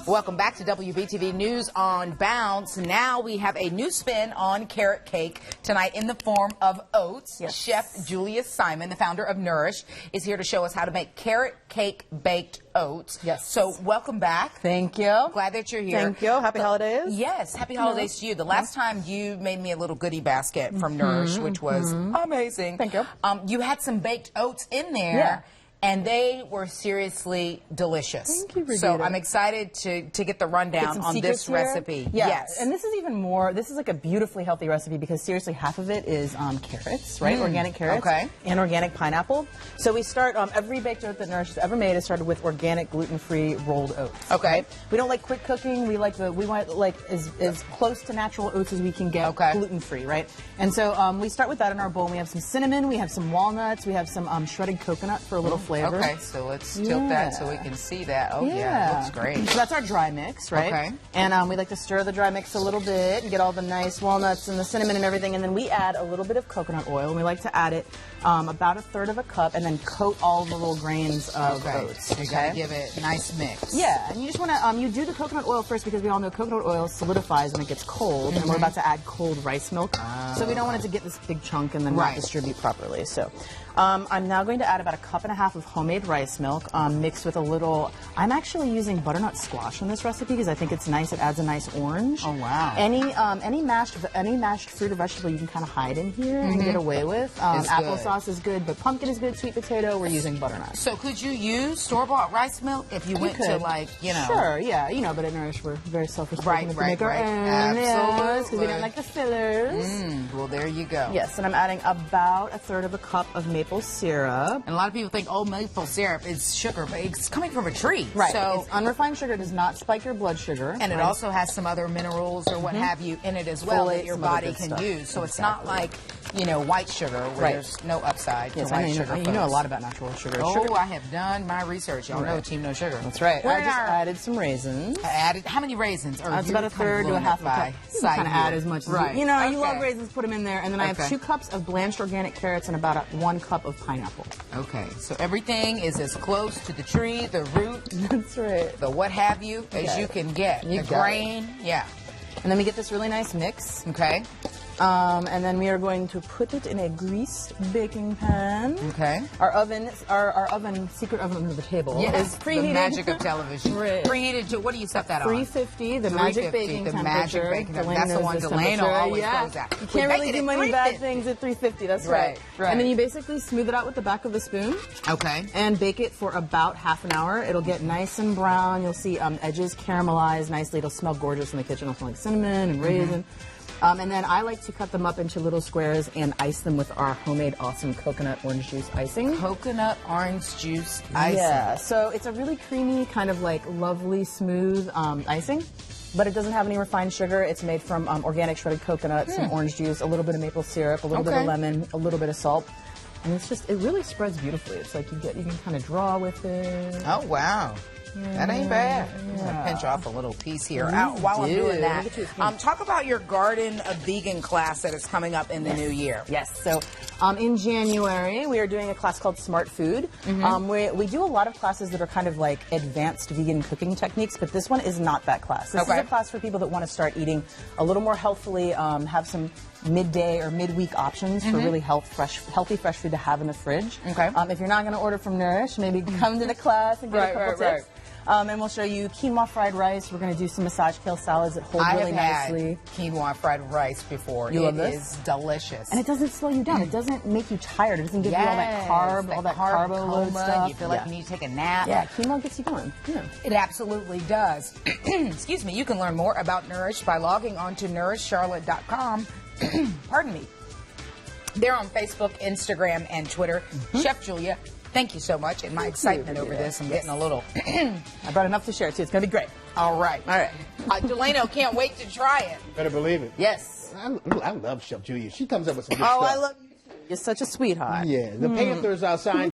Welcome back to WBTV News on Bounce. Now we have a new spin on carrot cake tonight in the form of oats. Yes. Chef Julia Simon, the founder of Nourish, is here to show us how to make carrot cake baked oats. Yes. So welcome back. Thank you. Glad that you're here. Thank you. Happy holidays. Yes, happy holidays to you. The last time you made me a little goodie basket from Nourish, which was amazing. Thank you. You had some baked oats in there. Yeah. And they were seriously delicious. Thank you, Brigida. So I'm excited to get the rundown on this recipe. Yeah. Yes. And this is even more, this is like a beautifully healthy recipe because seriously half of it is carrots, right? Organic carrots. Okay. And organic pineapple. So we start, every baked oat that Nourish has ever made is started with organic gluten-free rolled oats. Okay. Right? We don't like quick cooking. We like we want like as close to natural oats as we can get. Okay. Gluten-free, right? And so we start with that in our bowl. We have some cinnamon, we have some walnuts, we have some shredded coconut for a little flavor. Okay, so let's tilt that so we can see that. Oh, yeah, it looks great. So that's our dry mix, right? Okay. And we like to stir the dry mix a little bit and get all the nice walnuts and the cinnamon and everything. And then we add a little bit of coconut oil. And we like to add it about 1/3 of a cup and then coat all the little grains of oats. You gotta give it a nice mix. Yeah, and you just want to, you do the coconut oil first because we all know coconut oil solidifies when it gets cold. And we're about to add cold rice milk. So we don't want it to get this big chunk and then not distribute properly. So I'm now going to add about 1.5 cups of homemade rice milk mixed with a little, I'm actually using butternut squash in this recipe because I think it's nice. It adds a nice orange. Oh, wow. Any mashed fruit or vegetable you can kind of hide in here and get away with. Applesauce is good, but pumpkin is good. Sweet potato, we're using butternut. So could you use store-bought rice milk if you went to, like, you know? Sure, yeah. You know, but at Nourish, we're very self-respecting. Right. Absolutely. Because we don't like the fillers. Well, there you go. Yes, and I'm adding about 1/3 of a cup of maple syrup. And a lot of people think, oh, maple syrup is sugar, but it's coming from a tree. Right. So it's unrefined sugar. It does not spike your blood sugar. And it also has some other minerals or what have you in it as well that your body can use. So it's not like, you know, white sugar where there's no upside to white sugar. You know a lot about natural sugar. Oh, I have done my research. Y'all know Team No Sugar. That's right. I just added some raisins. How many raisins? That's about 1/3 to 1/2 cup. You can kind of add as much as you know. You love raisins, put them in there. And then I have 2 cups of blanched organic carrots and about 1 cup of pineapple. Okay, so everything is as close to the tree, the root, that's right, the what have you, as you can get. The grain, And then we get this really nice mix. Okay. And then we are going to put it in a greased baking pan. Okay. Our oven, secret oven under the table, is preheated. The magic of television. Preheated to, what do you set that on? 350, the magic baking temperature. Magic baking temperature. That's the one Delano always goes at. You can't really do many bad things at 350, that's right. And then you basically smooth it out with the back of the spoon. Okay. And bake it for about ½ an hour. It'll get nice and brown. You'll see edges caramelize nicely. It'll smell gorgeous in the kitchen. It'll smell like cinnamon and raisin. And then I like to cut them up into little squares and ice them with our homemade awesome coconut orange juice icing. Coconut orange juice icing. Yeah, so it's a really creamy, kind of like lovely, smooth icing. But it doesn't have any refined sugar. It's made from organic shredded coconut, some orange juice, a little bit of maple syrup, a little bit of lemon, a little bit of salt. And it's just, it really spreads beautifully. It's like you can kind of draw with it. Oh, wow. That ain't bad. I'm going to pinch off a little piece here. While I'm doing that, talk about your Garden of Vegan class that is coming up in the new year. Yes. So in January, we are doing a class called Smart Food. We do a lot of classes that are kind of like advanced vegan cooking techniques, but this one is not that class. This is a class for people that want to start eating a little more healthfully, have some midday or midweek options for really healthy, fresh food to have in the fridge. Okay. If you're not going to order from Nourish, maybe come to the class and get a couple tips. And we'll show you quinoa fried rice. We're going to do some massage kale salads that hold really nicely. Had quinoa fried rice before. You love this? It is delicious. And it doesn't slow you down. It doesn't make you tired. It doesn't give you all that carb, all that carbo load stuff. You feel like you need to take a nap. Yeah, quinoa gets you going. Yeah. It absolutely does. Excuse me. You can learn more about Nourish by logging on to nourishcharlotte.com. Pardon me. They're on Facebook, Instagram, and Twitter. Chef Julia, thank you so much. And my excitement over this, I'm getting a little... I brought enough to share, too. It's going to be great. All right. Delano can't wait to try it. Better believe it. Yes. I love Chef Julia. She comes up with some good Oh, stuff. I love you. You're such a sweetheart. Yeah. The Panthers signed